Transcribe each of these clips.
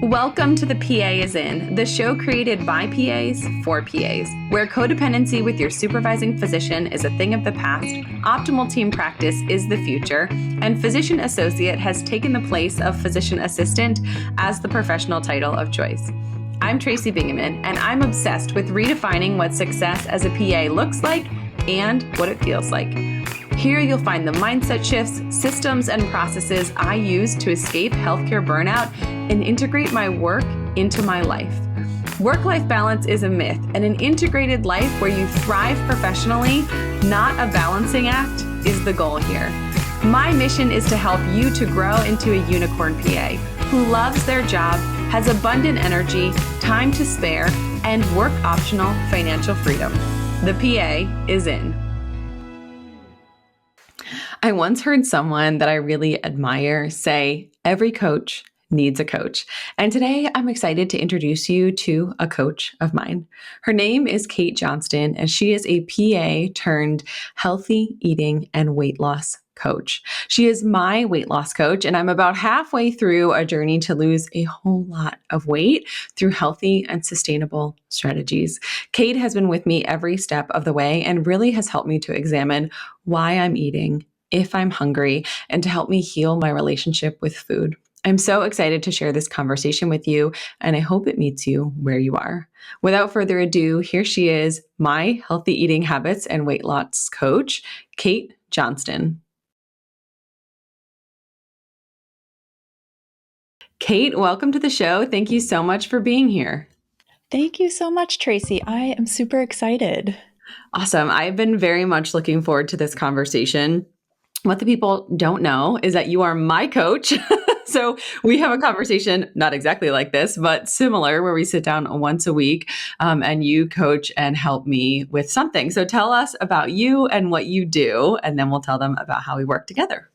Welcome to The PA is In, the show created by PAs for PAs, where codependency with your supervising physician is a thing of the past, optimal team practice is the future, and physician associate has taken the place of physician assistant as the professional title of choice. I'm Tracy Bingaman, and I'm obsessed with redefining what success as a PA looks like and what it feels like. Here you'll find the mindset shifts, systems, and processes I use to escape healthcare burnout and integrate my work into my life. Work-life balance is a myth, and an integrated life where you thrive professionally, not a balancing act, is the goal here. My mission is to help you to grow into a unicorn PA who loves their job, has abundant energy, time to spare, and work-optional financial freedom. The PA is in. I once heard someone that I really admire say, every coach needs a coach. And today I'm excited to introduce you to a coach of mine. Her name is Kate Johnston, and she is a PA turned healthy eating and weight loss coach. She is my weight loss coach, and I'm about halfway through a journey to lose a whole lot of weight through healthy and sustainable strategies. Kate has been with me every step of the way and really has helped me to examine why I'm eating, if I'm hungry, and to help me heal my relationship with food. I'm so excited to share this conversation with you, and I hope it meets you where you are. Without further ado, here she is, my healthy eating habits and weight loss coach, Kate Johnston. Kate, welcome to the show. Thank you so much for being here. Thank you so much, Tracy. I am super excited. Awesome. I've been very much looking forward to this conversation. What the people don't know is that you are my coach. So we have a conversation, not exactly like this, but similar, where we sit down once a week and you coach and help me with something. So tell us about you and what you do, and then we'll tell them about how we work together.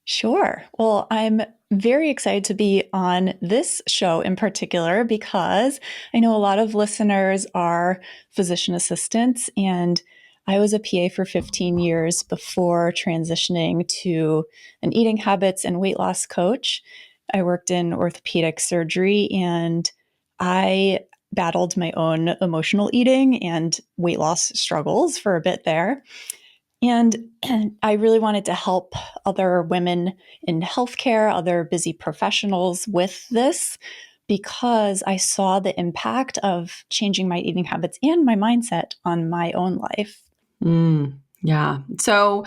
Sure. Well, I'm very excited to be on this show in particular because I know a lot of listeners are physician assistants, and I was a PA for 15 years before transitioning to an eating habits and weight loss coach. I worked in orthopedic surgery, and I battled my own emotional eating and weight loss struggles for a bit there. And I really wanted to help other women in healthcare, other busy professionals with this, because I saw the impact of changing my eating habits and my mindset on my own life. Yeah. So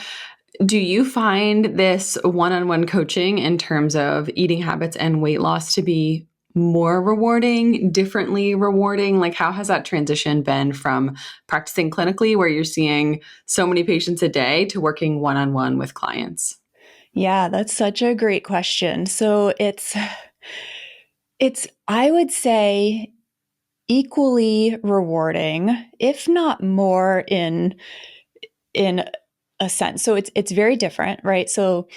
do you find this one-on-one coaching in terms of eating habits and weight loss to be more rewarding, differently rewarding? Like, how has that transition been from practicing clinically, where you're seeing so many patients a day, to working one-on-one with clients? Yeah, that's such a great question. So it's I would say equally rewarding, if not more in a sense. So it's very different, right? So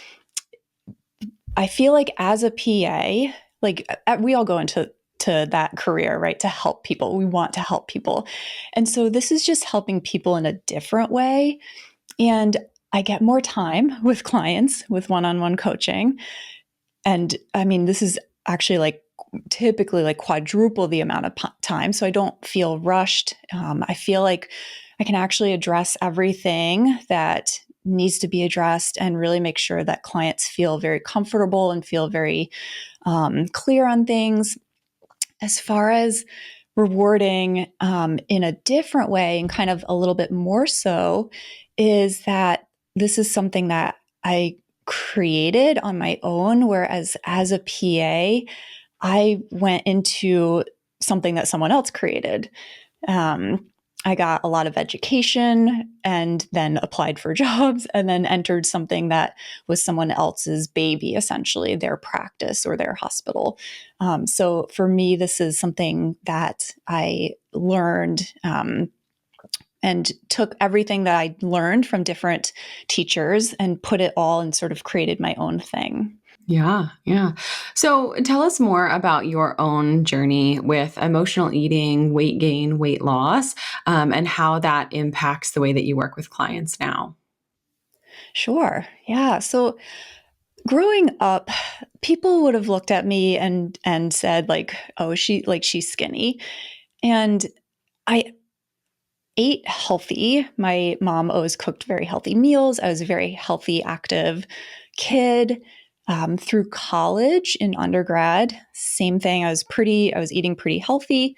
I feel like as a PA, like we all go into that career, right? To help people. We want to help people. And so this is just helping people in a different way. And I get more time with clients with one-on-one coaching. And I mean, this is actually like typically like quadruple the amount of time. So I don't feel rushed. I feel like I can actually address everything that needs to be addressed and really make sure that clients feel very comfortable and feel very clear on things. As far as rewarding in a different way and kind of a little bit more so, is that this is something that I created on my own, whereas as a PA, I went into something that someone else created. I got a lot of education and then applied for jobs and then entered something that was someone else's baby, essentially, their practice or their hospital. So for me, this is something that I learned and took everything that I learned from different teachers and put it all and sort of created my own thing. Yeah, yeah. So tell us more about your own journey with emotional eating, weight gain, weight loss, and how that impacts the way that you work with clients now. Sure. Yeah. So Growing up, people would have looked at me and said like, "Oh, she's skinny." And I ate healthy. My mom always cooked very healthy meals. I was a very healthy, active kid. Through college and undergrad, same thing. I was eating pretty healthy.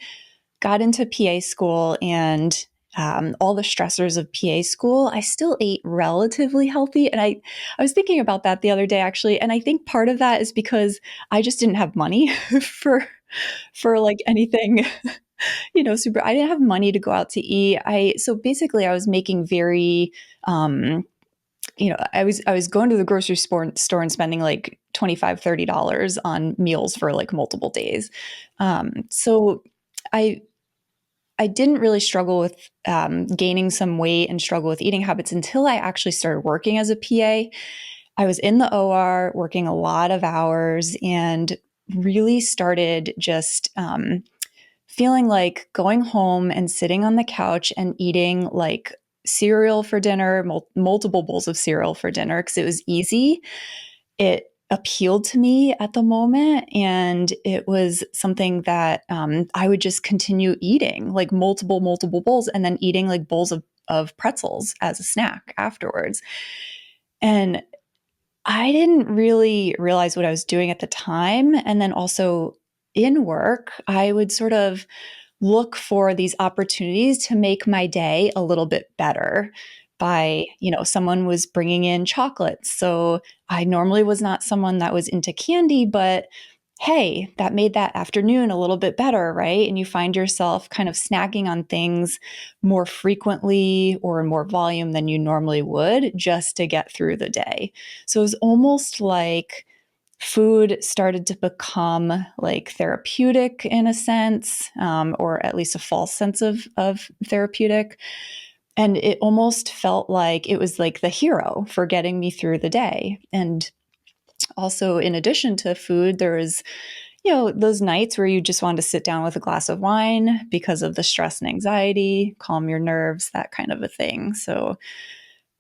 Got into PA school, and all the stressors of PA school, I still ate relatively healthy. And I was thinking about that the other day, actually. And I think part of that is because I just didn't have money for like anything, super. I didn't have money to go out to eat. So basically I was making very, I was going to the grocery store and spending like $25-$30 on meals for like multiple days. So I I didn't really struggle with gaining some weight and struggle with eating habits until I actually started working as a PA. I was in the OR working a lot of hours and really started just feeling like going home and sitting on the couch and eating like cereal for dinner, multiple bowls of cereal for dinner because it was easy. It appealed to me at the moment, and it was something that I would just continue eating like multiple bowls, and then eating like bowls of pretzels as a snack afterwards. And I didn't really realize what I was doing at the time. And then also in work, I would sort of look for these opportunities to make my day a little bit better by, someone was bringing in chocolates. So I normally was not someone that was into candy, but hey, that made that afternoon a little bit better, right? And you find yourself kind of snacking on things more frequently or in more volume than you normally would just to get through the day. So it was almost like food started to become like therapeutic in a sense, or at least a false sense of therapeutic. And it almost felt like it was like the hero for getting me through the day. And also, in addition to food, there was, those nights where you just wanted to sit down with a glass of wine because of the stress and anxiety, calm your nerves, that kind of a thing. So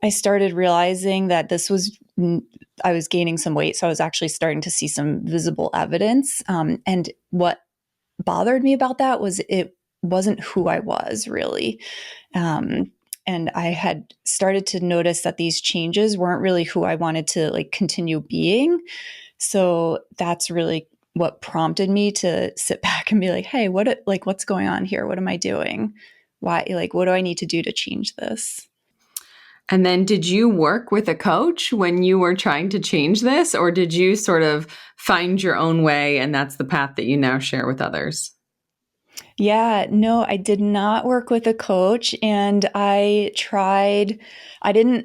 I started realizing that I was gaining some weight. So I was actually starting to see some visible evidence. And what bothered me about that was it wasn't who I was really. And I had started to notice that these changes weren't really who I wanted to like continue being. So that's really what prompted me to sit back and be like, hey, what's going on here? What am I doing? Why, like, what do I need to do to change this? And then did you work with a coach when you were trying to change this, or did you sort of find your own way and that's the path that you now share with others? Yeah, no, I did not work with a coach, and I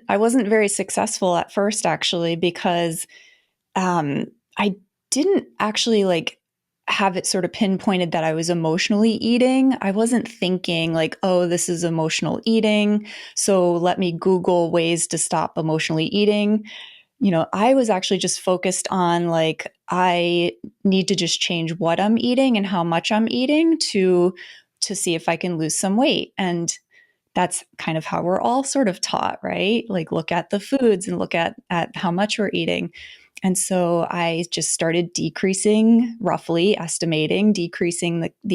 wasn't very successful at first actually because I didn't actually like have it sort of pinpointed that I was emotionally eating. I wasn't thinking like, oh, this is emotional eating, so let me Google ways to stop emotionally eating. I was actually just focused on like, I need to just change what I'm eating and how much I'm eating to see if I can lose some weight. And that's kind of how we're all sort of taught, right? Like look at the foods and look at how much we're eating. And so I just started decreasing the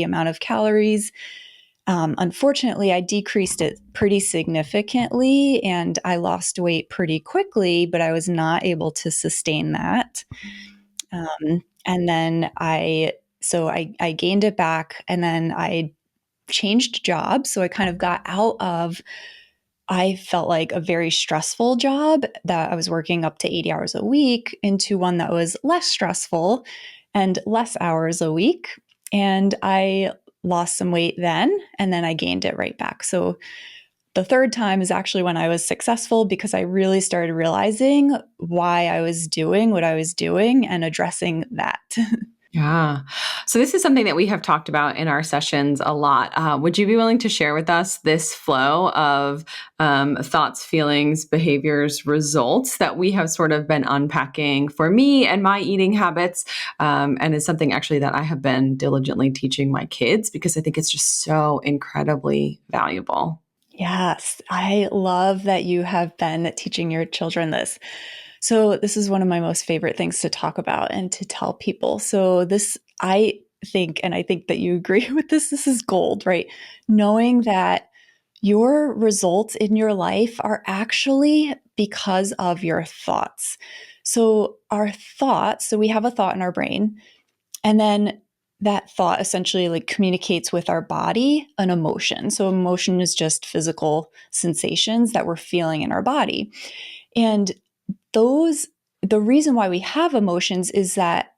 amount of calories. Unfortunately, I decreased it pretty significantly and I lost weight pretty quickly, but I was not able to sustain that. And then I gained it back, and then I changed jobs. So I kind of got out of, I felt like a very stressful job that I was working up to 80 hours a week into one that was less stressful and less hours a week. And I lost some weight then, and then I gained it right back. So the third time is actually when I was successful because I really started realizing why I was doing what I was doing and addressing that. Yeah. So this is something that we have talked about in our sessions a lot. Would you be willing to share with us this flow of thoughts, feelings, behaviors, results that we have sort of been unpacking for me and my eating habits? And it's something actually that I have been diligently teaching my kids because I think it's just so incredibly valuable. Yes, I love that you have been teaching your children this. So this is one of my most favorite things to talk about and to tell people. So this, I think, and I think that you agree with this is gold, right? Knowing that your results in your life are actually because of your thoughts. So our thoughts, so we have a thought in our brain, and then that thought essentially like communicates with our body an emotion. So emotion is just physical sensations that we're feeling in our body. And those, the reason why we have emotions is that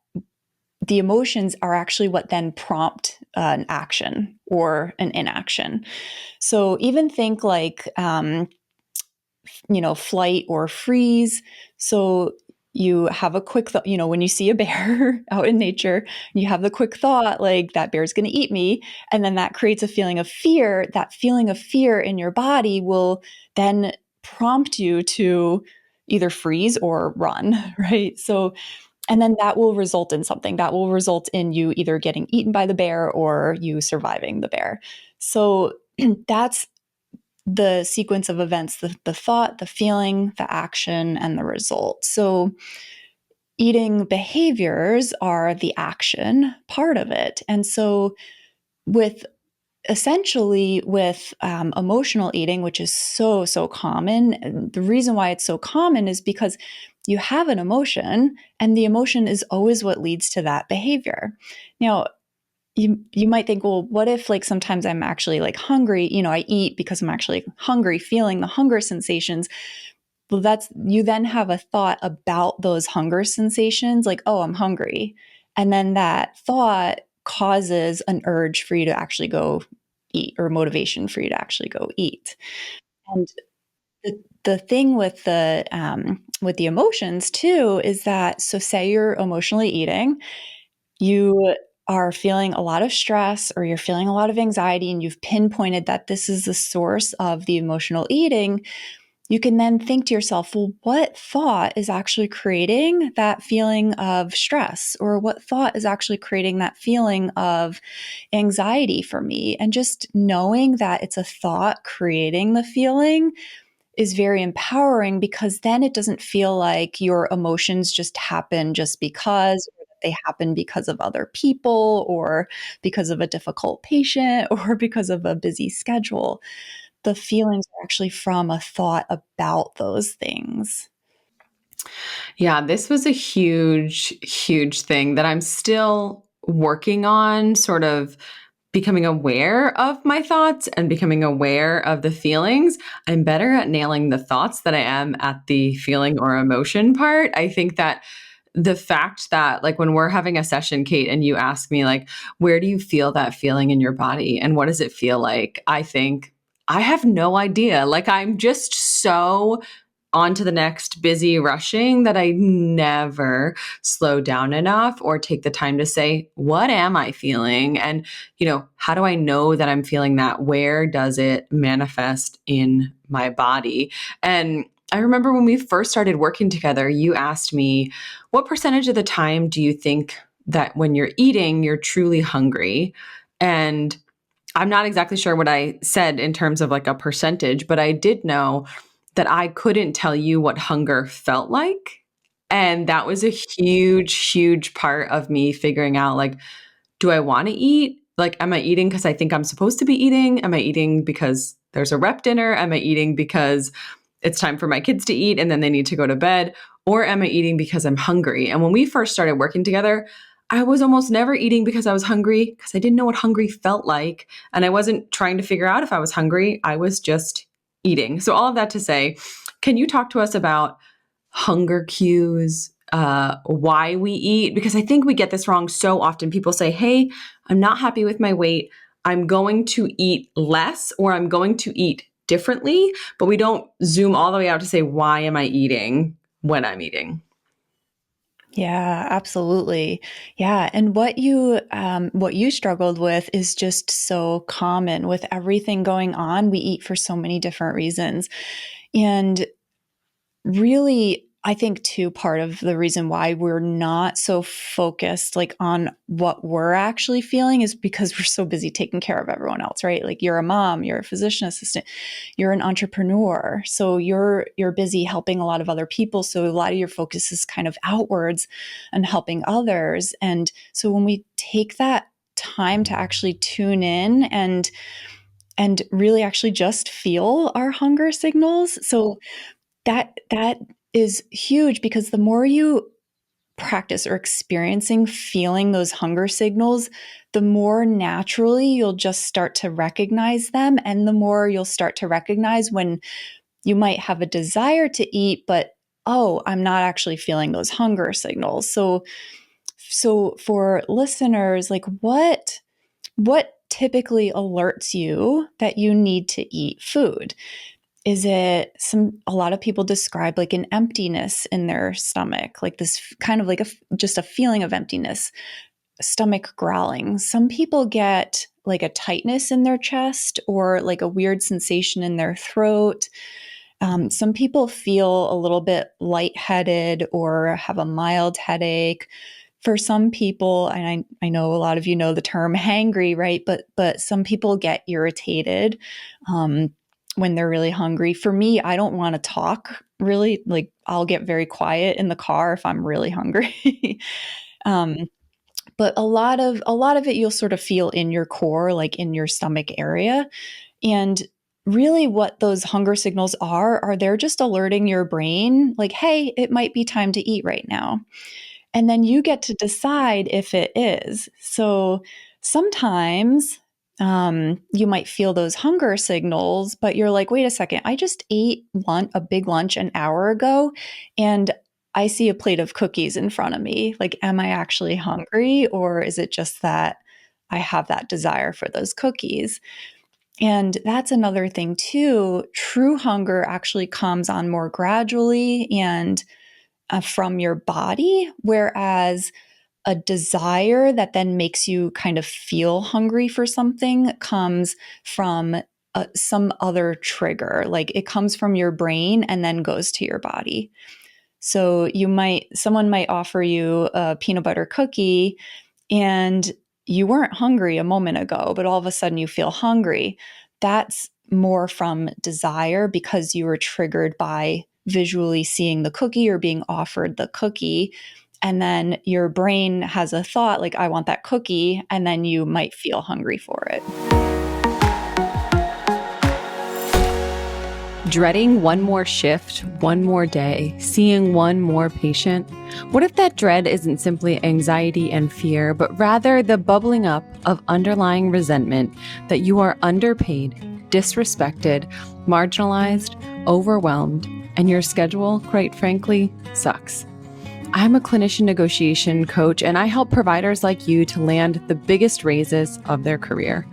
the emotions are actually what then prompt an action or an inaction. So even think like, flight or freeze. So you have a quick thought, when you see a bear out in nature, you have the quick thought, like that bear's going to eat me. And then that creates a feeling of fear. That feeling of fear in your body will then prompt you to either freeze or run, right? So, and then that will result in something that will result in you either getting eaten by the bear or you surviving the bear. So that's the sequence of events, the thought, the feeling, the action, and the result. So eating behaviors are the action part of it. And so with essentially with emotional eating, which is so common, the reason why it's so common is because you have an emotion and the emotion is always what leads to that behavior. Now, you might think, well, what if like sometimes I'm actually like hungry, I eat because I'm actually hungry, feeling the hunger sensations. Well, that's, you then have a thought about those hunger sensations, like, oh, I'm hungry. And then that thought causes an urge for you to actually go eat, or motivation for you to actually go eat. And the thing with the emotions too is that, so say you're emotionally eating, you are feeling a lot of stress or you're feeling a lot of anxiety, and you've pinpointed that this is the source of the emotional eating, you can then think to yourself, well, what thought is actually creating that feeling of stress? Or what thought is actually creating that feeling of anxiety for me? And just knowing that it's a thought creating the feeling is very empowering, because then it doesn't feel like your emotions just happen just because, or that they happen because of other people, or because of a difficult patient, or because of a busy schedule. The feelings are actually from a thought about those things. Yeah, this was a huge thing that I'm still working on, sort of becoming aware of my thoughts and becoming aware of the feelings. I'm better at nailing the thoughts than I am at the feeling or emotion part. I think that the fact that, like, when we're having a session, Kate, and you ask me, like, where do you feel that feeling in your body and what does it feel like? I think I have no idea. Like, I'm just so on to the next, busy rushing, that I never slow down enough or take the time to say, what am I feeling? And, how do I know that I'm feeling that? Where does it manifest in my body? And I remember when we first started working together, you asked me, what percentage of the time do you think that when you're eating, you're truly hungry? And I'm not exactly sure what I said in terms of like a percentage, but I did know that I couldn't tell you what hunger felt like. And that was a huge part of me figuring out, like, do I want to eat? Like, am I eating because I think I'm supposed to be eating? Am I eating because there's a rep dinner? Am I eating because it's time for my kids to eat and then they need to go to bed? Or am I eating because I'm hungry? And when we first started working together, I was almost never eating because I was hungry, because I didn't know what hungry felt like. And I wasn't trying to figure out if I was hungry. I was just eating. So, all of that to say, can you talk to us about hunger cues, why we eat? Because I think we get this wrong so often. People say, hey, I'm not happy with my weight. I'm going to eat less, or I'm going to eat differently. But we don't zoom all the way out to say, why am I eating when I'm eating? Yeah, absolutely. Yeah, and what you struggled with is just so common with everything going on. We eat for so many different reasons, and really, I think too, part of the reason why we're not so focused like on what we're actually feeling is because we're so busy taking care of everyone else, right? Like you're a mom, you're a physician assistant, you're an entrepreneur. So you're busy helping a lot of other people. So a lot of your focus is kind of outwards and helping others. And so when we take that time to actually tune in and really actually just feel our hunger signals. So that is huge, because the more you practice or experiencing feeling those hunger signals, the more naturally you'll just start to recognize them, and the more you'll start to recognize when you might have a desire to eat, but oh, I'm not actually feeling those hunger signals. So for listeners, like what typically alerts you that you need to eat food? Is it a lot of people describe like an emptiness in their stomach, like this kind of like just a feeling of emptiness, stomach growling. Some people get like a tightness in their chest or like a weird sensation in their throat. Some people feel a little bit lightheaded or have a mild headache. For some people, and I know a lot of you know the term hangry, right? But some people get irritated when they're really hungry. For me, I don't want to talk really. Like I'll get very quiet in the car if I'm really hungry. um, but a lot of it you'll sort of feel in your core, like in your stomach area. And really what those hunger signals are they're just alerting your brain like, hey, it might be time to eat right now. And then you get to decide if it is. So sometimes you might feel those hunger signals, but you're like, wait a second, I just ate a big lunch an hour ago, and I see a plate of cookies in front of me. Like, am I actually hungry, or is it just that I have that desire for those cookies? And that's another thing too. True hunger actually comes on more gradually and from your body, whereas a desire that then makes you kind of feel hungry for something comes from some other trigger. Like it comes from your brain and then goes to your body. So someone might offer you a peanut butter cookie and you weren't hungry a moment ago, but all of a sudden you feel hungry. That's more from desire because you were triggered by visually seeing the cookie or being offered the cookie. And then your brain has a thought like, I want that cookie. And then you might feel hungry for it. Dreading one more shift, one more day, seeing one more patient? What if that dread isn't simply anxiety and fear, but rather the bubbling up of underlying resentment that you are underpaid, disrespected, marginalized, overwhelmed, and your schedule, quite frankly, sucks? I'm a clinician negotiation coach, and I help providers like you to land the biggest raises of their career.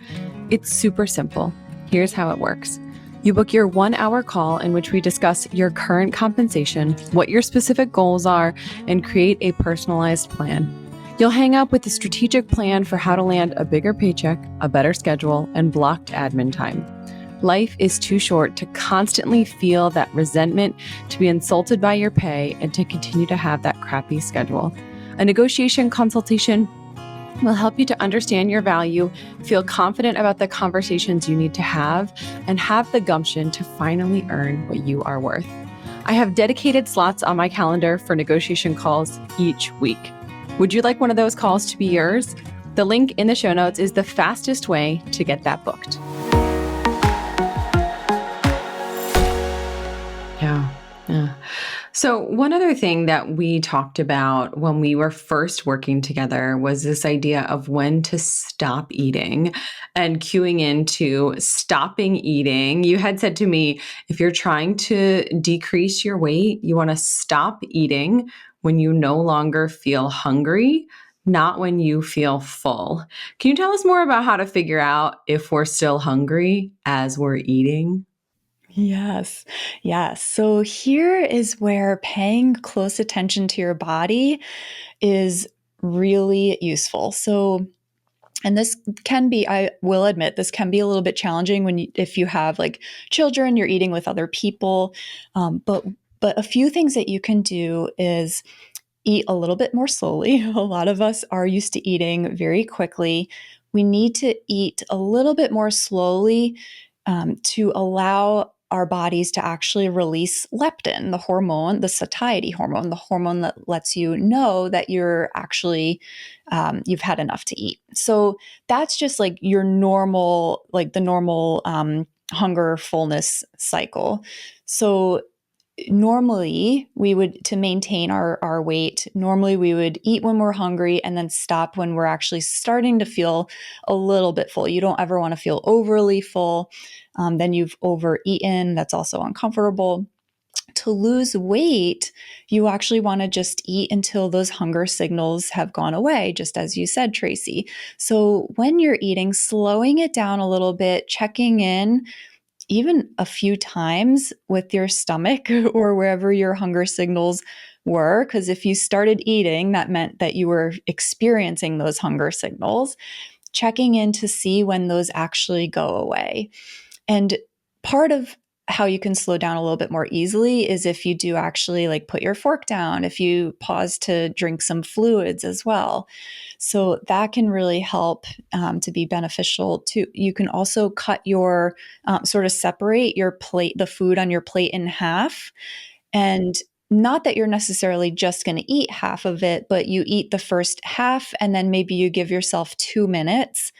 It's super simple. Here's how it works. You book your 1-hour call in which we discuss your current compensation, what your specific goals are, and create a personalized plan. You'll hang out with a strategic plan for how to land a bigger paycheck, a better schedule, and blocked admin time. Life is too short to constantly feel that resentment, to be insulted by your pay, and to continue to have that crappy schedule. A negotiation consultation will help you to understand your value, feel confident about the conversations you need to have, and have the gumption to finally earn what you are worth. I have dedicated slots on my calendar for negotiation calls each week. Would you like one of those calls to be yours? The link in the show notes is the fastest way to get that booked. Yeah. So one other thing that we talked about when we were first working together was this idea of when to stop eating and cueing into stopping eating. You had said to me, if you're trying to decrease your weight, you want to stop eating when you no longer feel hungry, not when you feel full. Can you tell us more about how to figure out if we're still hungry as we're eating? Yes. Yes. So here is where paying close attention to your body is really useful. So, and this can be, I will admit, this can be a little bit challenging if you have like children, you're eating with other people. But But a few things that you can do is eat a little bit more slowly. A lot of us are used to eating very quickly. We need to eat a little bit more slowly to allow our bodies to actually release leptin, the hormone, the satiety hormone, the hormone that lets you know that you're actually, you've had enough to eat. So that's just like your normal, like the normal hunger fullness cycle. So normally we would, to maintain our weight, normally we would eat when we're hungry and then stop when we're actually starting to feel a little bit full. You don't ever want to feel overly full. Then you've overeaten. That's also uncomfortable. To lose weight, you actually want to just eat until those hunger signals have gone away, just as you said, Tracy. So when you're eating, slowing it down a little bit, checking in even a few times with your stomach or wherever your hunger signals were. Because if you started eating, that meant that you were experiencing those hunger signals, checking in to see when those actually go away. And part of how you can slow down a little bit more easily is if you do actually like put your fork down, if you pause to drink some fluids as well. So that can really help to be beneficial too. You can also cut your sort of separate your plate, the food on your plate in half. And not that you're necessarily just going to eat half of it, but you eat the first half and then maybe you give yourself 2 minutes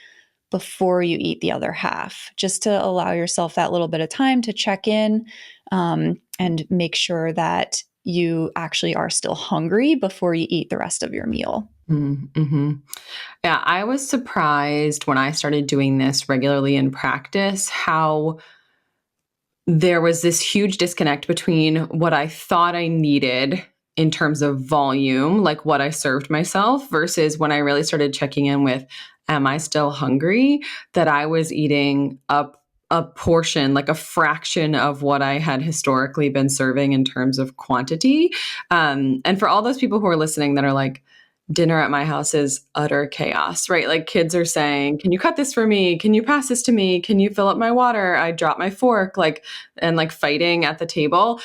before you eat the other half, just to allow yourself that little bit of time to check in and make sure that you actually are still hungry before you eat the rest of your meal. Mm-hmm. Yeah, I was surprised when I started doing this regularly in practice, how there was this huge disconnect between what I thought I needed in terms of volume, like what I served myself, versus when I really started checking in with, am I still hungry? That I was eating a portion, like a fraction of what I had historically been serving in terms of quantity. And for all those people who are listening that are like, dinner at my house is utter chaos, right? Like kids are saying, can you cut this for me? Can you pass this to me? Can you fill up my water? I drop my fork, and fighting at the table.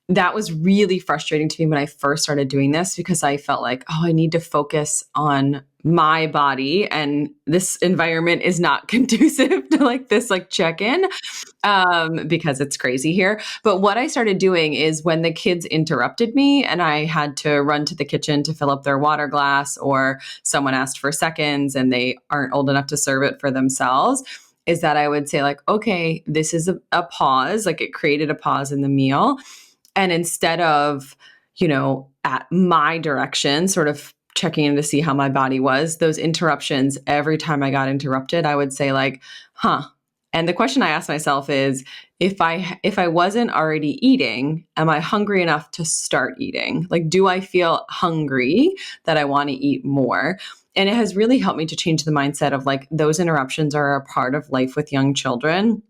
That was really frustrating to me when I first started doing this, because I felt like, oh, I need to focus on my body, and this environment is not conducive to this check-in, because it's crazy here. But what I started doing is, when the kids interrupted me and I had to run to the kitchen to fill up their water glass, or someone asked for seconds and they aren't old enough to serve it for themselves, is that I would say okay, this is a pause. It created a pause in the meal. And instead of, at my direction, sort of checking in to see how my body was, those interruptions, every time I got interrupted, I would say huh. And the question I asked myself is, if I wasn't already eating, am I hungry enough to start eating? Do I feel hungry that I want to eat more? And it has really helped me to change the mindset of those interruptions are a part of life with young children.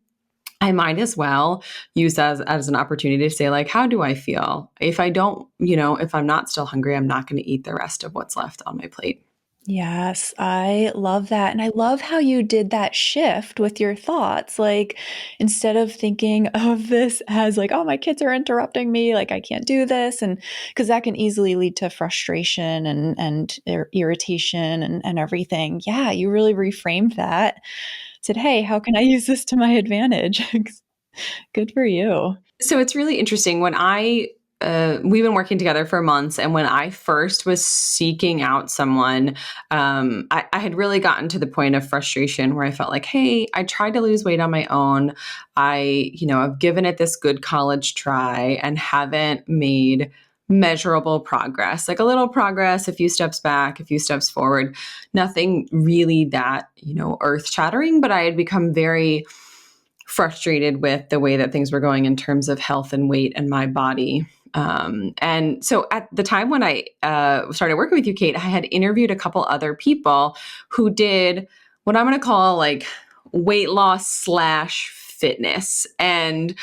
I might as well use that as an opportunity to say, how do I feel? If I don't, if I'm not still hungry, I'm not going to eat the rest of what's left on my plate. Yes, I love that. And I love how you did that shift with your thoughts. Instead of thinking of this as oh, my kids are interrupting me, I can't do this. And because that can easily lead to frustration and irritation and everything. Yeah, you really reframed that. Said, hey, how can I use this to my advantage? Good for you. So it's really interesting. When we've been working together for months, and when I first was seeking out someone, I had really gotten to the point of frustration where I felt hey, I tried to lose weight on my own. I've given it this good college try and haven't made measurable progress, a little progress, a few steps back, a few steps forward, nothing really that, earth shattering, but I had become very frustrated with the way that things were going in terms of health and weight and my body. And so at the time when I started working with you, Kate, I had interviewed a couple other people who did what I'm going to call weight loss / fitness. And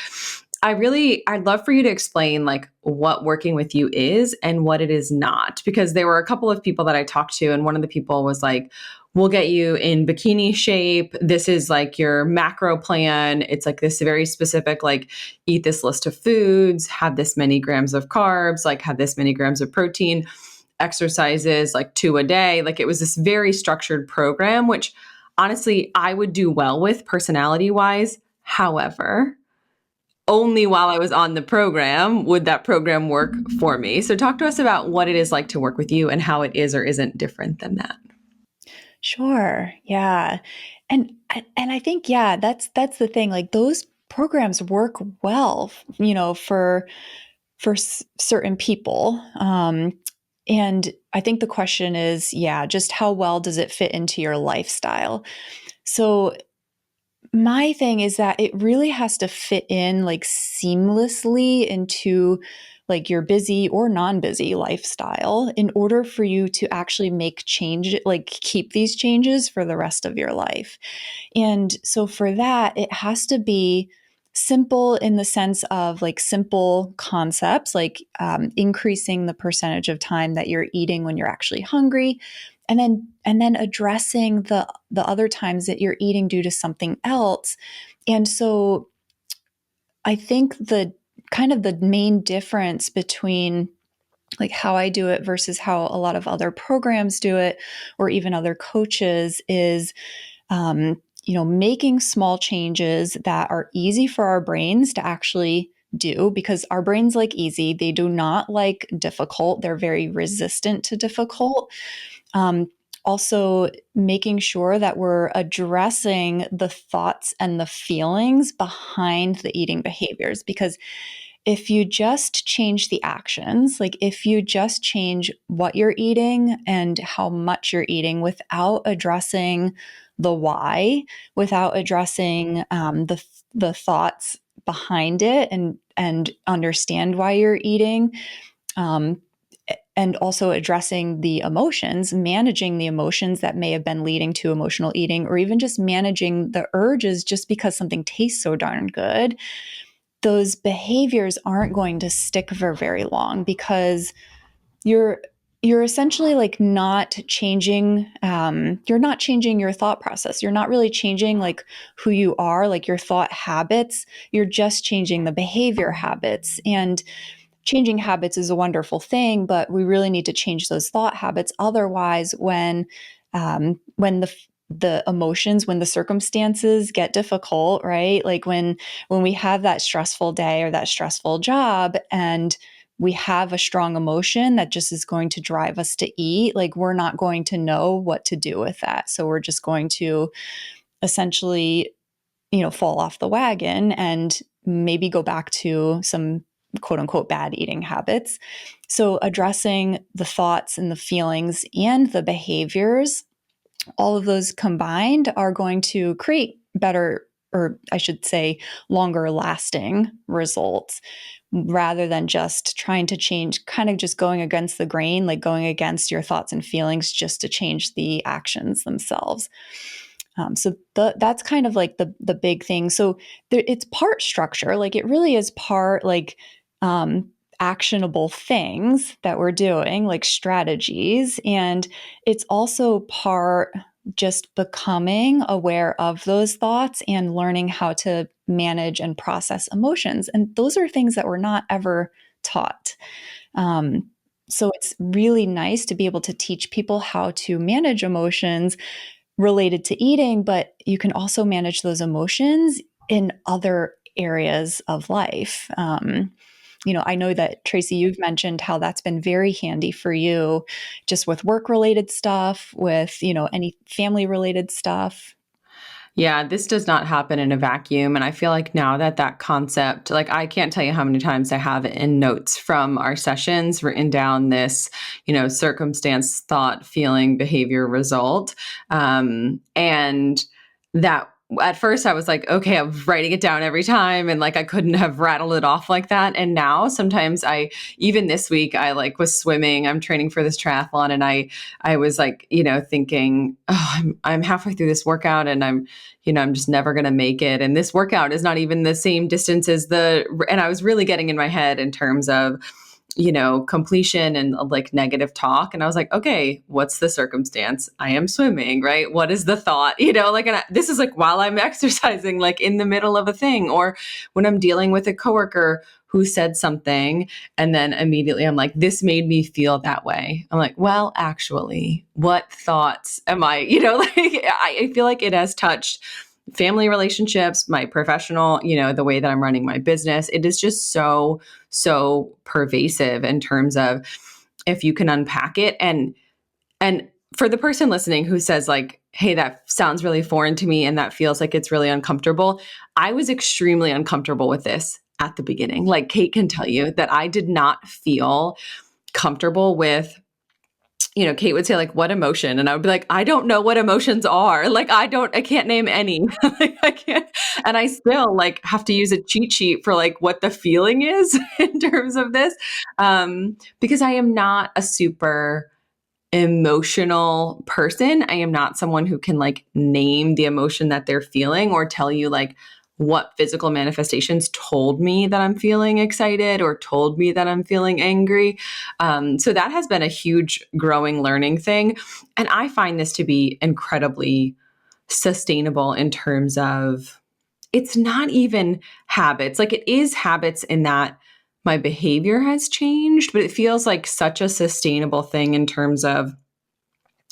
I'd love for you to explain what working with you is and what it is not, because there were a couple of people that I talked to, and one of the people was we'll get you in bikini shape. This is like your macro plan. It's like this very specific, like eat this list of foods, have this many grams of carbs, like have this many grams of protein, exercises like 2 a day. Like it was this very structured program, which honestly I would do well with personality wise. However, only while I was on the program would that program work for me. So talk to us about what it is like to work with you and how it is or isn't different than that. Sure. Yeah. And I think, yeah, that's the thing. Like those programs work well, for certain people. And I think the question is, yeah, just how well does it fit into your lifestyle? So my thing is that it really has to fit in like seamlessly into like your busy or non-busy lifestyle in order for you to actually make change, like keep these changes for the rest of your life. And so for that, it has to be simple in the sense of like simple concepts, like increasing the percentage of time that you're eating when you're actually hungry, and then addressing the other times that you're eating due to something else. And so I think the kind of the main difference between like how I do it versus how a lot of other programs do it, or even other coaches, is making small changes that are easy for our brains to actually do, because our brains like easy. They do not like difficult. They're very resistant to difficult. Um, Also, making sure that we're addressing the thoughts and the feelings behind the eating behaviors. Because if you just change the actions, like if you just change what you're eating and how much you're eating without addressing the why, without addressing the thoughts behind it, and understand why you're eating, um, and also addressing the emotions, managing the emotions that may have been leading to emotional eating, or even just managing the urges just because something tastes so darn good, those behaviors aren't going to stick for very long, because you're essentially like not changing, you're not changing your thought process. You're not really changing like who you are, like your thought habits. You're just changing the behavior habits. And changing habits is a wonderful thing, but we really need to change those thought habits. Otherwise, when the emotions, when the circumstances get difficult, right? Like when we have that stressful day or that stressful job, and we have a strong emotion that just is going to drive us to eat, like we're not going to know what to do with that. So we're just going to essentially, fall off the wagon and maybe go back to some quote unquote bad eating habits. So addressing the thoughts and the feelings and the behaviors, all of those combined are going to create better, or I should say, longer lasting results, rather than just trying to change, kind of just going against the grain, like going against your thoughts and feelings just to change the actions themselves. So that's kind of like the big thing. So it's part structure, like it really is part like actionable things that we're doing, like strategies, and it's also part just becoming aware of those thoughts and learning how to manage and process emotions. And those are things that we're not ever taught. So it's really nice to be able to teach people how to manage emotions related to eating, but you can also manage those emotions in other areas of life. I know that Tracy, you've mentioned how that's been very handy for you, just with work related stuff, with, any family related stuff. Yeah, this does not happen in a vacuum. And I feel like now that concept, like I can't tell you how many times I have in notes from our sessions written down this, circumstance, thought, feeling, behavior, result. And that at first I was like, okay, I'm writing it down every time. And like, I couldn't have rattled it off like that. And now sometimes even this week, I like was swimming, I'm training for this triathlon. And I was like, thinking, oh, I'm halfway through this workout and I'm just never going to make it. And this workout is not even the same distance as and I was really getting in my head in terms of, completion and like negative talk. And I was like, okay, what's the circumstance? I am swimming, right? What is the thought? This is like while I'm exercising, like in the middle of a thing, or when I'm dealing with a coworker who said something. And then immediately I'm like, this made me feel that way. I'm like, well, actually, what thoughts am I, I feel like it has touched family relationships, my professional, the way that I'm running my business. It is just so pervasive in terms of if you can unpack it. And for the person listening who says like, hey, that sounds really foreign to me and that feels like it's really uncomfortable. I was extremely uncomfortable with this at the beginning. Like Kate can tell you that I did not feel comfortable with, Kate would say like, what emotion? And I would be like, I don't know what emotions are. Like, I can't name any. Like, I can't. And I still like have to use a cheat sheet for like what the feeling is in terms of this. Because I am not a super emotional person. I am not someone who can like name the emotion that they're feeling or tell you like what physical manifestations told me that I'm feeling excited or told me that I'm feeling angry. So that has been a huge growing learning thing. And I find this to be incredibly sustainable in terms of it's not even habits. Like it is habits in that my behavior has changed, but it feels like such a sustainable thing in terms of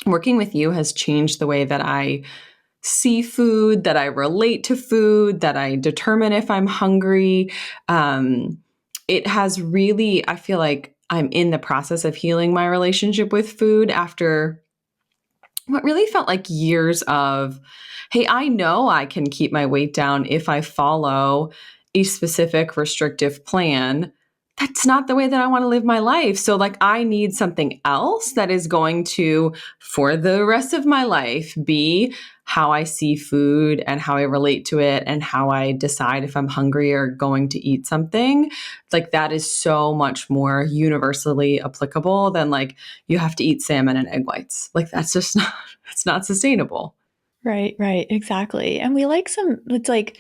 working with you has changed the way that I see food, that I relate to food, that I determine if I'm hungry. It has really, I feel like I'm in the process of healing my relationship with food after what really felt like years of, hey, I know I can keep my weight down if I follow a specific restrictive plan. That's not the way that I want to live my life. So like I need something else that is going to, for the rest of my life, be how I see food and how I relate to it and how I decide if I'm hungry or going to eat something. Like that is so much more universally applicable than like you have to eat salmon and egg whites. Like that's just not, it's not sustainable. Right, exactly. And it's like,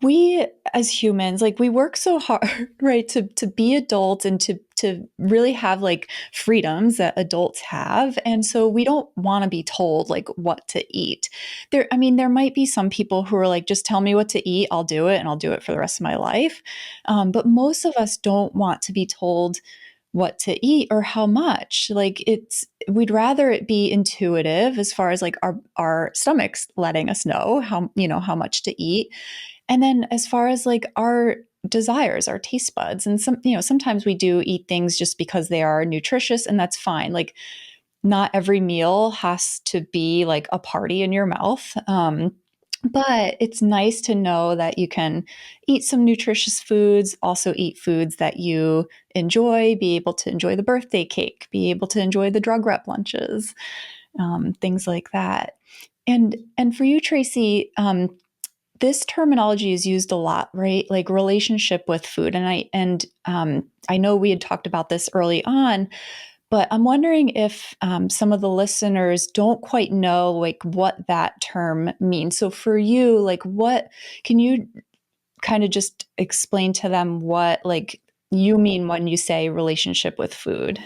we as humans, like we work so hard, right, to be adults and to really have like freedoms that adults have. And so we don't want to be told like what to eat. There might be some people who are like, just tell me what to eat, I'll do it, and I'll do it for the rest of my life. But most of us don't want to be told what to eat or how much. Like we'd rather it be intuitive as far as like our stomachs letting us know how much to eat. And then as far as like our desires, our taste buds, and sometimes we do eat things just because they are nutritious, and that's fine. Like not every meal has to be like a party in your mouth. But it's nice to know that you can eat some nutritious foods, also eat foods that you enjoy, be able to enjoy the birthday cake, be able to enjoy the drug rep lunches, things like that. And for you, Tracy, this terminology is used a lot, right? Like relationship with food. And I know we had talked about this early on, but I'm wondering if some of the listeners don't quite know like what that term means. So for you, like what can you kind of just explain to them what like you mean when you say relationship with food?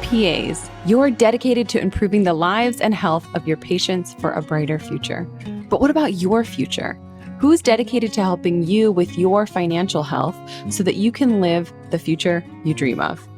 PAs, you're dedicated to improving the lives and health of your patients for a brighter future. But what about your future? Who's dedicated to helping you with your financial health so that you can live the future you dream of?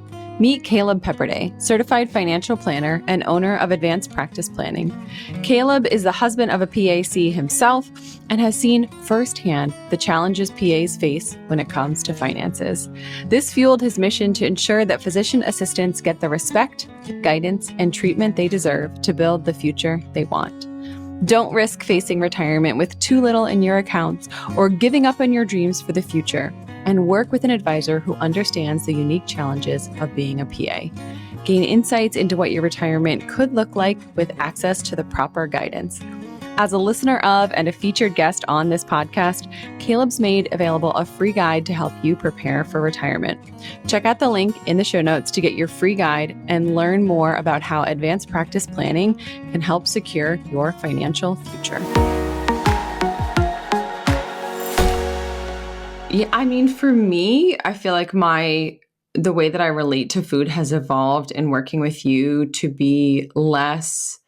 Meet Caleb Pepperday, certified financial planner and owner of Advanced Practice Planning. Caleb is the husband of a PAC himself and has seen firsthand the challenges PAs face when it comes to finances. This fueled his mission to ensure that physician assistants get the respect, guidance, and treatment they deserve to build the future they want. Don't risk facing retirement with too little in your accounts or giving up on your dreams for the future, and work with an advisor who understands the unique challenges of being a PA. Gain insights into what your retirement could look like with access to the proper guidance. As a listener of and a featured guest on this podcast, Caleb's made available a free guide to help you prepare for retirement. Check out the link in the show notes to get your free guide and learn more about how advanced practice planning can help secure your financial future. Yeah, I mean, for me, I feel like the way that I relate to food has evolved in working with you to be less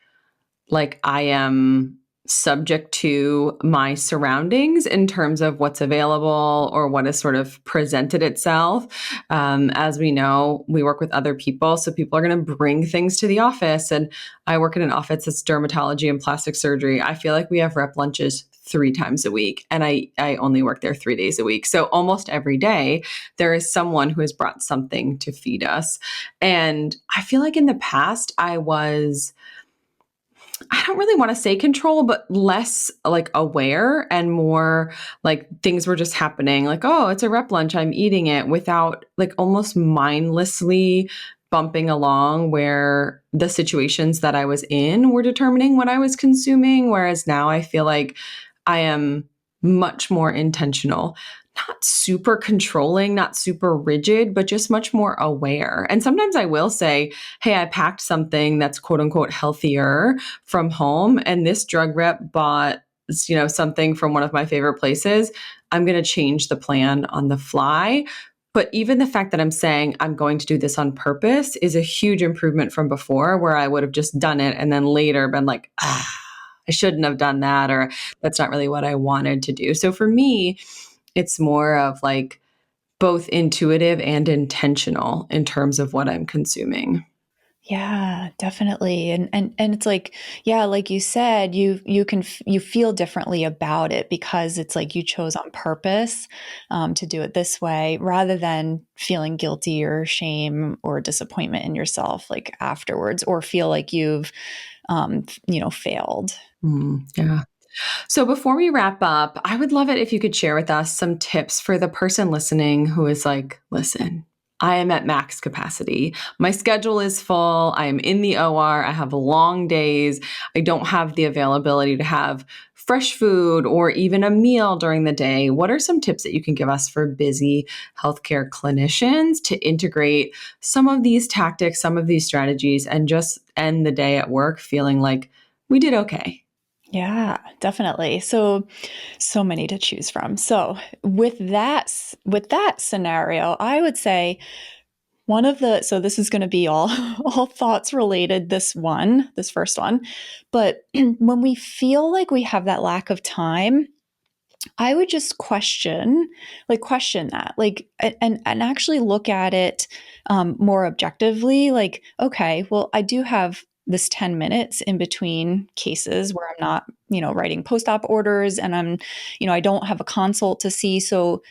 like I am subject to my surroundings in terms of what's available or what has sort of presented itself. As we know, we work with other people, so people are going to bring things to the office. And I work in an office that's dermatology and plastic surgery. I feel like we have rep lunches 3 times a week, and I only work there 3 days a week. So almost every day, there is someone who has brought something to feed us. And I feel like in the past, I don't really want to say control, but less like aware and more like things were just happening. Like, oh, it's a rep lunch. I'm eating it without like almost mindlessly bumping along where the situations that I was in were determining what I was consuming. Whereas now I feel like I am much more intentional, not super controlling, not super rigid, but just much more aware. And sometimes I will say, hey, I packed something that's quote unquote healthier from home, and this drug rep bought, something from one of my favorite places. I'm going to change the plan on the fly. But even the fact that I'm saying I'm going to do this on purpose is a huge improvement from before, where I would have just done it and then later been like, I shouldn't have done that, or that's not really what I wanted to do. So for me, it's more of like both intuitive and intentional in terms of what I'm consuming. Yeah, definitely. And it's like, yeah, like you said, you feel differently about it because it's like you chose on purpose to do it this way rather than feeling guilty or shame or disappointment in yourself like afterwards or feel like you've failed. Yeah. So before we wrap up, I would love it if you could share with us some tips for the person listening who is like, listen, I am at max capacity. My schedule is full. I am in the OR. I have long days. I don't have the availability to have fresh food or even a meal during the day. What are some tips that you can give us for busy healthcare clinicians to integrate some of these tactics, some of these strategies, and just end the day at work feeling like we did okay? Yeah, definitely. So many to choose from. So with that scenario, I would say so this is going to be all all thoughts related this first one. But when we feel like we have that lack of time, I would just question that, like, and actually look at it more objectively. Like, okay, well, I do have this 10 minutes in between cases where I'm not, writing post-op orders, and I don't have a consult to see. So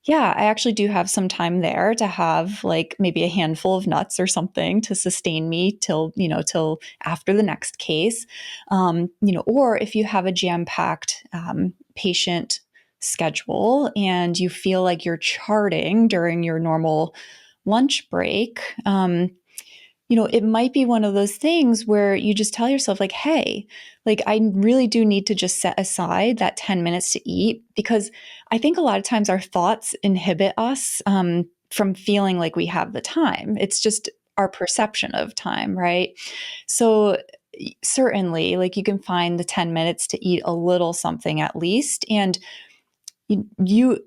yeah, I actually do have some time there to have like maybe a handful of nuts or something to sustain me till after the next case. Or if you have a jam-packed patient schedule and you feel like you're charting during your normal lunch break, it might be one of those things where you just tell yourself, like, hey, like, I really do need to just set aside that 10 minutes to eat, because I think a lot of times our thoughts inhibit us from feeling like we have the time. It's just our perception of time, right? So, certainly, like, you can find the 10 minutes to eat a little something at least. And you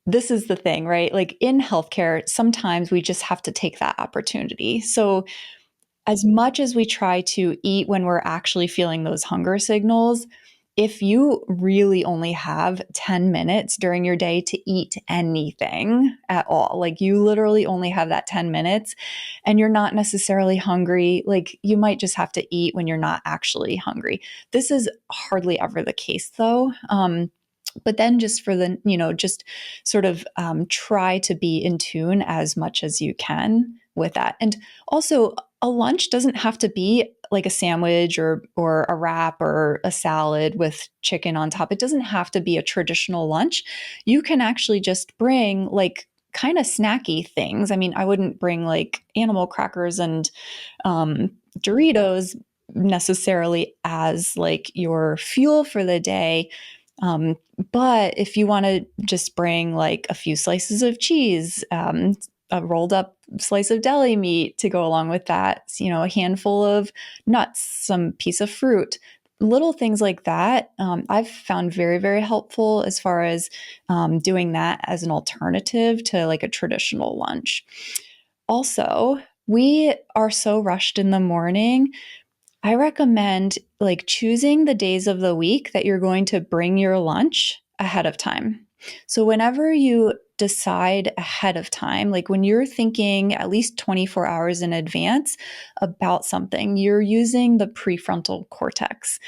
this is the thing, right? Like in healthcare, sometimes we just have to take that opportunity. So, as much as we try to eat when we're actually feeling those hunger signals, if you really only have 10 minutes during your day to eat anything at all, like you literally only have that 10 minutes and you're not necessarily hungry, like you might just have to eat when you're not actually hungry. This is hardly ever the case though. But then just for the, just sort of try to be in tune as much as you can with that. And also, a lunch doesn't have to be like a sandwich or a wrap or a salad with chicken on top. It doesn't have to be a traditional lunch. You can actually just bring like kind of snacky things. I mean, I wouldn't bring like animal crackers and Doritos necessarily as like your fuel for the day. But if you want to just bring like a few slices of cheese, a rolled up slice of deli meat to go along with that, a handful of nuts, some piece of fruit, little things like that, I've found very, very helpful as far as doing that as an alternative to like a traditional lunch. Also, we are so rushed in the morning. I recommend like choosing the days of the week that you're going to bring your lunch ahead of time. So whenever you decide ahead of time, like when you're thinking at least 24 hours in advance about something, you're using the prefrontal cortex.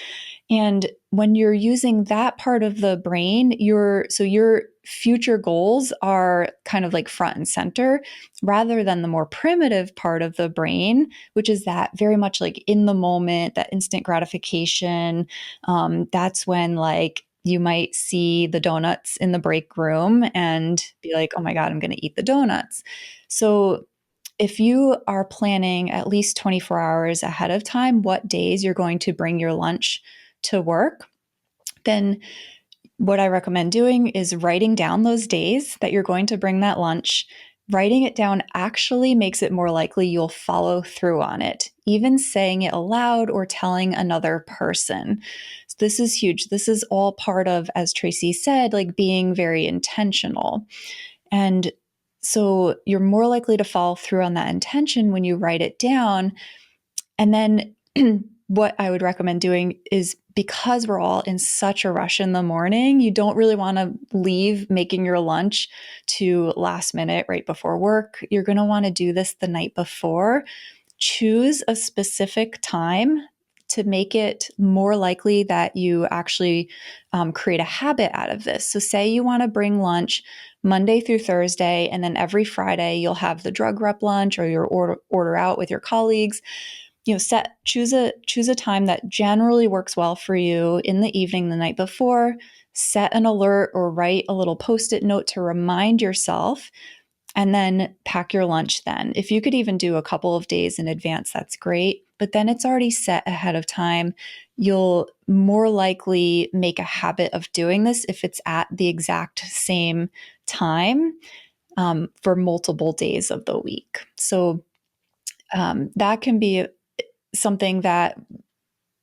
And when you're using that part of the brain, your future goals are kind of like front and center rather than the more primitive part of the brain, which is that very much like in the moment, that instant gratification. That's when like you might see the donuts in the break room and be like, oh my God, I'm going to eat the donuts. So if you are planning at least 24 hours ahead of time what days you're going to bring your lunch to work, then what I recommend doing is writing down those days that you're going to bring that lunch. Writing it down actually makes it more likely you'll follow through on it, even saying it aloud or telling another person. So this is huge. This is all part of, as Tracy said, like being very intentional. And so you're more likely to follow through on that intention when you write it down. And then what I would recommend doing is, because we're all in such a rush in the morning, you don't really want to leave making your lunch to last minute right before work. You're going to want to do this the night before. Choose a specific time to make it more likely that you actually create a habit out of this. So say you want to bring lunch Monday through Thursday, and then every Friday you'll have the drug rep lunch or your order out with your colleagues. Choose a time that generally works well for you in the evening the night before. Set an alert or write a little post-it note to remind yourself, and then pack your lunch then. If you could even do a couple of days in advance, that's great. But then it's already set ahead of time. You'll more likely make a habit of doing this if it's at the exact same time for multiple days of the week. So that can be something that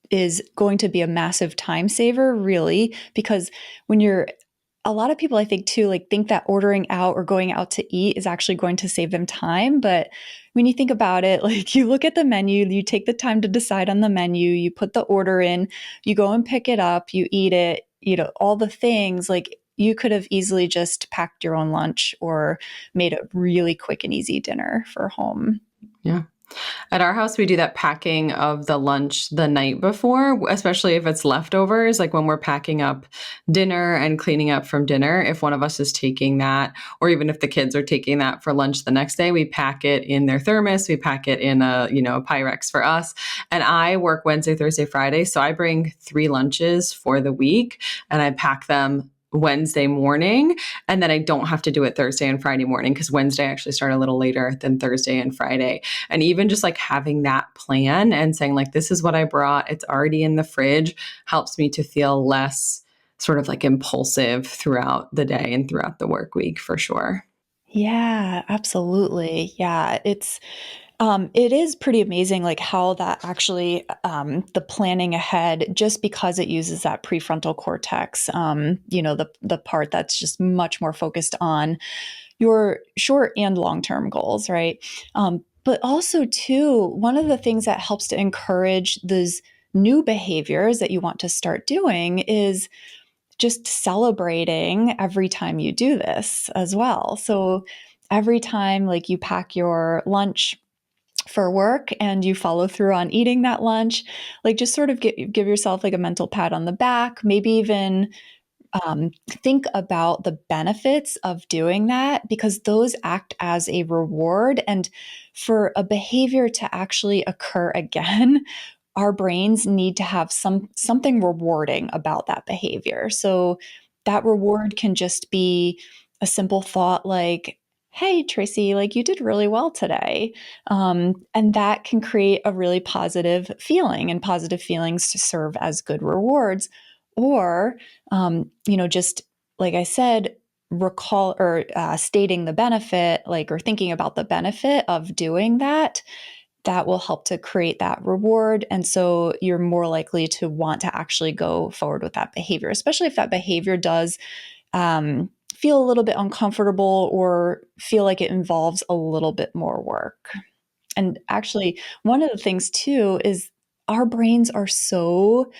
is going to be a massive time saver, really, because a lot of people, I think too, like think that ordering out or going out to eat is actually going to save them time. But when you think about it, like you look at the menu, you take the time to decide on the menu, you put the order in, you go and pick it up, you eat it, all the things. Like you could have easily just packed your own lunch or made a really quick and easy dinner for home. Yeah. At our house, we do that packing of the lunch the night before, especially if it's leftovers, like when we're packing up dinner and cleaning up from dinner. If one of us is taking that, or even if the kids are taking that for lunch the next day, we pack it in their thermos. We pack it in a Pyrex for us. And I work Wednesday, Thursday, Friday. So I bring 3 lunches for the week and I pack them Wednesday morning, and then I don't have to do it Thursday and Friday morning, because Wednesday I actually start a little later than Thursday and Friday. And even just like having that plan and saying like, this is what I brought, it's already in the fridge, helps me to feel less sort of like impulsive throughout the day and throughout the work week, for sure. Yeah, absolutely. Yeah, it is pretty amazing, like how that actually, the planning ahead, just because it uses that prefrontal cortex, the part that's just much more focused on your short and long-term goals, right? But also too, one of the things that helps to encourage those new behaviors that you want to start doing is just celebrating every time you do this as well. So every time like you pack your lunch for work and you follow through on eating that lunch, like just sort of give yourself like a mental pat on the back, maybe even think about the benefits of doing that, because those act as a reward. And for a behavior to actually occur again, our brains need to have something rewarding about that behavior. So that reward can just be a simple thought like, hey, Tracy, like you did really well today. And that can create a really positive feeling, and positive feelings to serve as good rewards. Or, just like I said, recall or stating the benefit, like, or thinking about the benefit of doing that that will help to create that reward. And so you're more likely to want to actually go forward with that behavior, especially if that behavior does feel a little bit uncomfortable or feel like it involves a little bit more work. And actually, one of the things too is our brains are so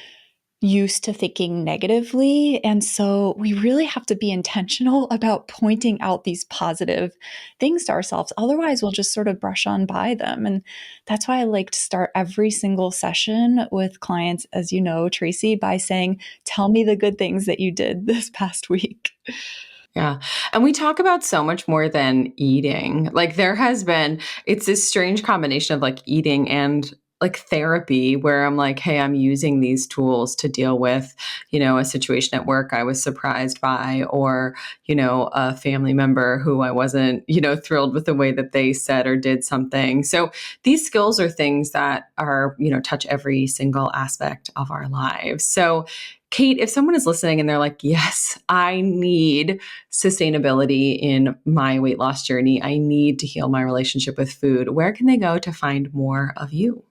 used to thinking negatively. And so we really have to be intentional about pointing out these positive things to ourselves. Otherwise, we'll just sort of brush on by them. And that's why I like to start every single session with clients, as you know, Tracy, by saying, tell me the good things that you did this past week. Yeah. And we talk about so much more than eating. Like it's this strange combination of like eating and like therapy where I'm like, hey, I'm using these tools to deal with, a situation at work I was surprised by, or, a family member who I wasn't, thrilled with the way that they said or did something. So these skills are things that are, touch every single aspect of our lives. So Kate, if someone is listening and they're like, yes, I need sustainability in my weight loss journey, I need to heal my relationship with food, where can they go to find more of you?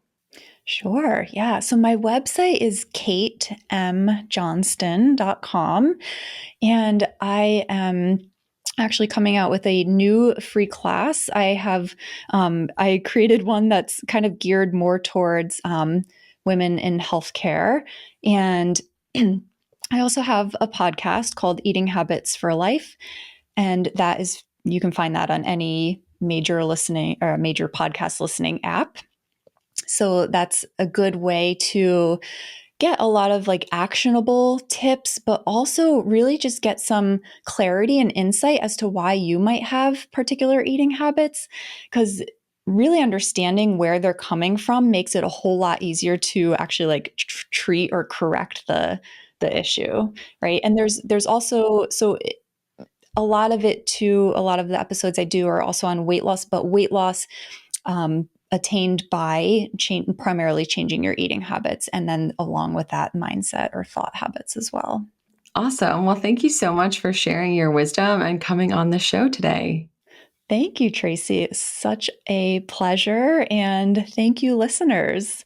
Sure. Yeah. So my website is katemjohnston.com. And I am actually coming out with a new free class. I created one that's kind of geared more towards women in healthcare. And I also have a podcast called Eating Habits for Life. And you can find that on any major podcast listening app. So that's a good way to get a lot of like actionable tips, but also really just get some clarity and insight as to why you might have particular eating habits. Because really understanding where they're coming from makes it a whole lot easier to actually like treat or correct the issue, right? And there's also a lot of it too. A lot of the episodes I do are also on weight loss, but weight loss attained by primarily changing your eating habits, and then along with that, mindset or thought habits as well. Awesome. Well, thank you so much for sharing your wisdom and coming on the show today. Thank you, Tracy. It's such a pleasure. And thank you, listeners.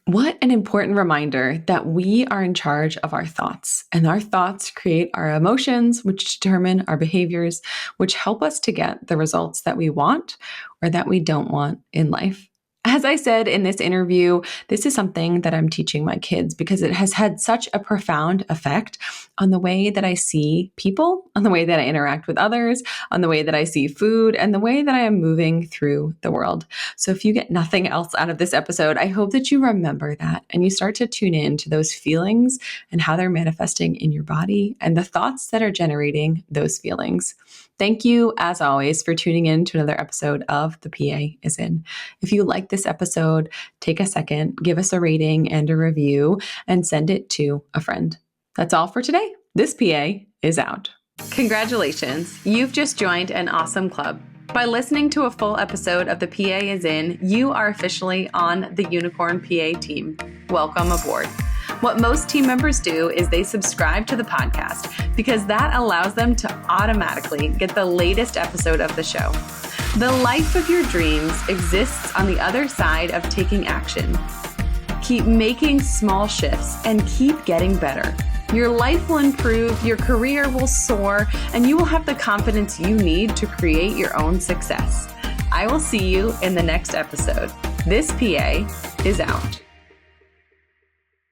What an important reminder that we are in charge of our thoughts, and our thoughts create our emotions, which determine our behaviors, which help us to get the results that we want or that we don't want in life. As I said in this interview, this is something that I'm teaching my kids because it has had such a profound effect on the way that I see people, on the way that I interact with others, on the way that I see food, and the way that I am moving through the world. So if you get nothing else out of this episode, I hope that you remember that and you start to tune in to those feelings and how they're manifesting in your body and the thoughts that are generating those feelings. Thank you, as always, for tuning in to another episode of The PA is In. If you like this episode, take a second, give us a rating and a review, and send it to a friend. That's all for today. This PA is out. Congratulations. You've just joined an awesome club. By listening to a full episode of The PA is In, you are officially on the Unicorn PA team. Welcome aboard. What most team members do is they subscribe to the podcast because that allows them to automatically get the latest episode of the show. The life of your dreams exists on the other side of taking action. Keep making small shifts and keep getting better. Your life will improve, your career will soar, and you will have the confidence you need to create your own success. I will see you in the next episode. This PA is out.